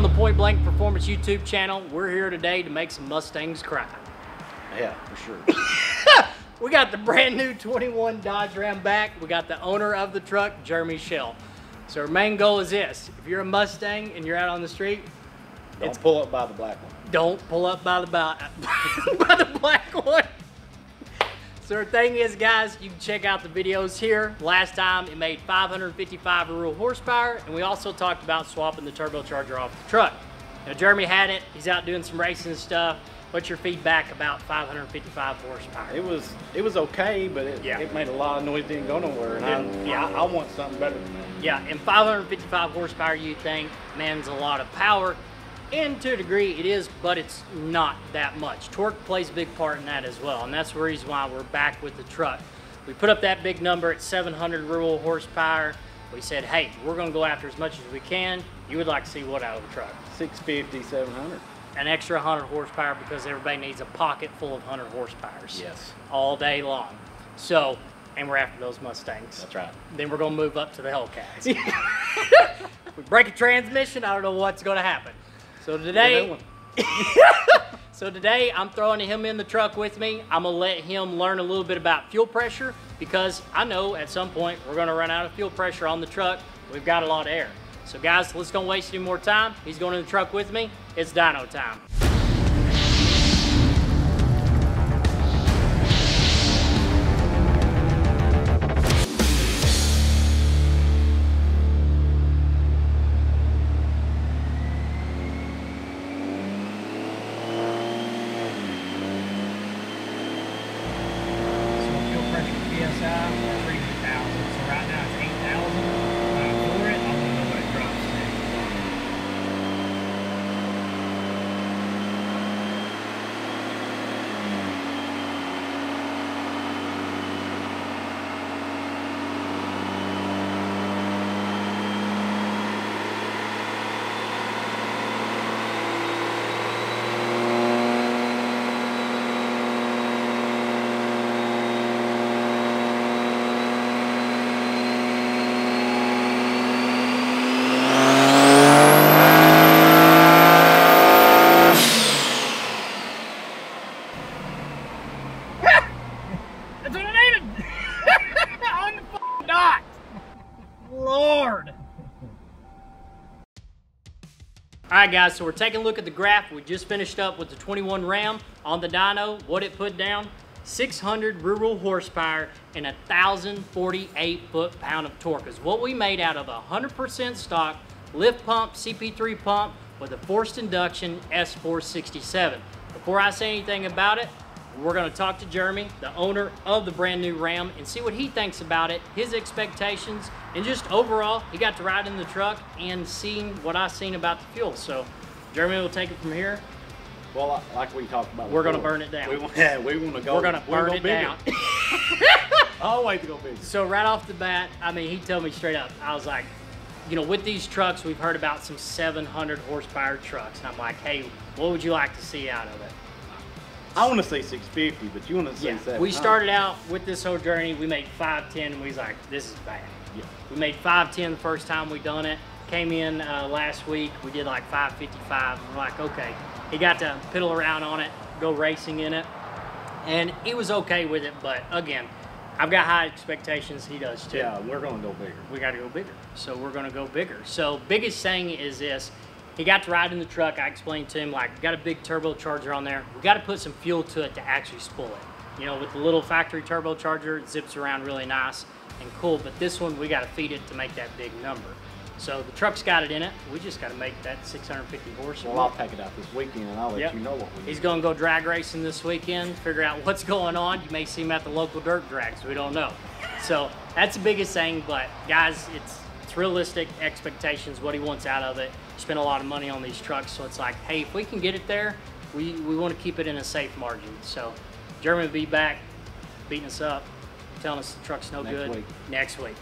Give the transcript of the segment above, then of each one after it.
on the Point Blank Performance YouTube channel. We're here today to make some Mustangs cry. Yeah, for sure. We got the brand new 21 Dodge Ram back. We got the owner of the truck, Jeremy Shell. So our main goal is this: if you're a Mustang and you're out on the street, Don't pull up by the black one. Don't pull up by the by the black one. So the thing is, guys, you can check out the videos here. Last time it made 555 rural horsepower, and we also talked about swapping the turbocharger off the truck. Now Jeremy had it, he's out doing some racing and stuff. What's your feedback about 555 horsepower? It was okay, but it made a lot of noise, didn't go nowhere, and I want something better than that. Yeah, and 555 horsepower, you think, man, it's a lot of power. And to a degree it is, but it's not that much. Torque plays a big part in that as well, and that's the reason why we're back with the truck. We put up that big number at 700 rural horsepower. We said, hey, we're gonna go after as much as we can. You would like to see what out of the truck? 650, 700. An extra 100 horsepower, because everybody needs a pocket full of 100 horsepowers. Yes. All day long. So, and we're after those Mustangs. That's right. Then we're gonna move up to the Hellcats. If we break a transmission, I don't know what's gonna happen. So today, I'm throwing him in the truck with me. I'm gonna let him learn a little bit about fuel pressure, because I know at some point we're gonna run out of fuel pressure on the truck. We've got a lot of air. So guys, let's don't waste any more time. He's going in the truck with me. It's dyno time. That's what I needed! On the f***ing dot! Lord! Alright guys, so we're taking a look at the graph. We just finished up with the 21 Ram on the dyno. What it put down? 600 rural horsepower and 1,048 foot-pound of torque is what we made out of a 100% stock lift pump, CP3 pump with a forced induction S467. Before I say anything about it, we're going to talk to Jeremy, the owner of the brand new Ram, and see what he thinks about it, his expectations, and just overall, he got to ride in the truck and seeing what I've seen about the fuel. So Jeremy will take it from here. Well, like we talked about, we're going to burn it down. We want to go. We're going to burn it down. Always to go big. So right off the bat, I mean, he told me straight up, I was like, you know, with these trucks, we've heard about some 700 horsepower trucks. And I'm like, hey, what would you like to see out of it? I want to say 650, but you want to say 700. We started out with this whole journey. We made 510, and we was like, this is bad. Yeah. We made 510 the first time we done it. Came in last week, we did like 555. And we're like, okay. He got to piddle around on it, go racing in it, and he was okay with it. But again, I've got high expectations. He does too. Yeah, we're going to go bigger. We got to go bigger. So we're going to go bigger. So biggest thing is this. He got to ride in the truck. I explained to him, like, we got a big turbocharger on there. We got to put some fuel to it to actually spool it. You know, with the little factory turbocharger, it zips around really nice and cool. But this one, we got to feed it to make that big number. So the truck's got it in it. We just got to make that 650 horse. Well, I'll take it out this weekend and I'll let you know what we do. He's going to go drag racing this weekend, figure out what's going on. You may see him at the local dirt drags. We don't know. So that's the biggest thing. But guys, it's realistic expectations, what he wants out of it. Spent a lot of money on these trucks, so it's like, hey, if we can get it there, we want to keep it in a safe margin. So Jeremy will be back beating us up, telling us the truck's no good next week.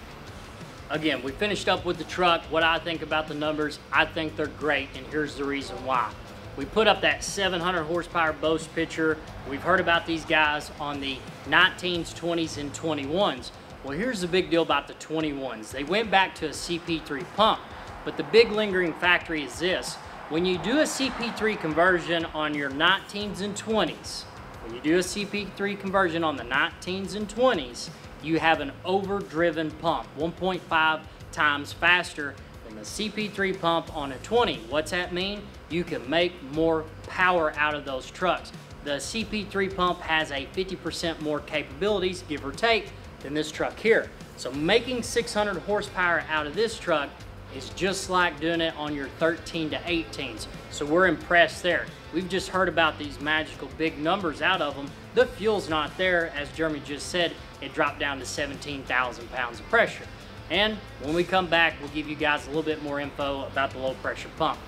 Again, we finished up with the truck. What I think about the numbers, I think they're great, and here's the reason why. We put up that 700 horsepower Bose picture. We've heard about these guys on the 19s, 20s, and 21s. Well, here's the big deal about the 21s. They went back to a CP3 pump, but the big lingering factor is this. when you do a CP3 conversion on your 19s and 20s, when you do a CP3 conversion on the 19s and 20s, you have an overdriven pump, 1.5 times faster than the CP3 pump on a 20. What's that mean? You can make more power out of those trucks. The CP3 pump has a 50% more capabilities, give or take, than this truck here. So making 600 horsepower out of this truck is just like doing it on your 13 to 18s. So we're impressed there. We've just heard about these magical big numbers out of them. The fuel's not there, as Jeremy just said, it dropped down to 17,000 pounds of pressure. And when we come back, we'll give you guys a little bit more info about the low pressure pump.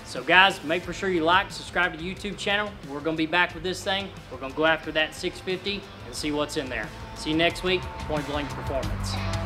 So guys, make sure you like, subscribe to the YouTube channel. We're gonna be back with this thing. We're gonna go after that 650 and see what's in there. See you next week, Point Blank Performance.